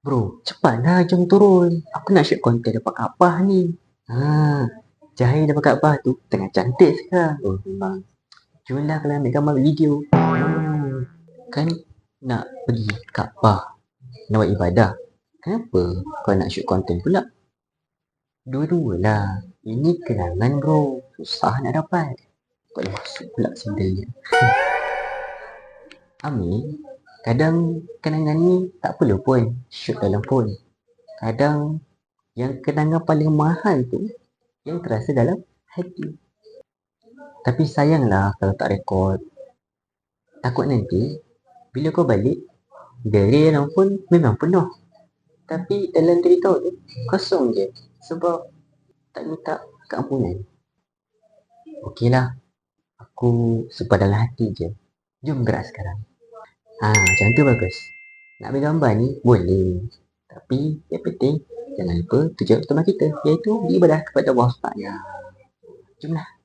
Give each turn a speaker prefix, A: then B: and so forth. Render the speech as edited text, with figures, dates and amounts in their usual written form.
A: Bro, cepatlah jom turun. Aku nak shoot konten dapat Kaabah ni. Cahaya dapat Kaabah tu tengah cantik sekarang. Oh, memang. Jomlah kalau ambil gambar video. Kan nak pergi Kaabah, nak buat ibadah. Kenapa kau nak shoot konten pula? Dua-dualah. Ini kenangan bro. Susah nak dapat. Kau masuk pula sendal dia. Ambil. Kadang kenangan ni tak perlu pun shoot dalam phone. Kadang yang kenangan paling mahal tu yang terasa dalam hati. Tapi sayanglah kalau tak rekod. Takut nanti bila kau balik, galeri dalam phone memang penuh. Tapi dalam diri kau tu kosong je. Sebab tak minta keampunan. Okeylah. Aku sepadan hati je. Jom gerak sekarang. Macam tu bagus. Nak ambil gambar ni boleh. Tapi yang penting jangan lupa tujuan utama kita, iaitu beribadah kepada Allah SWT. Jomlah.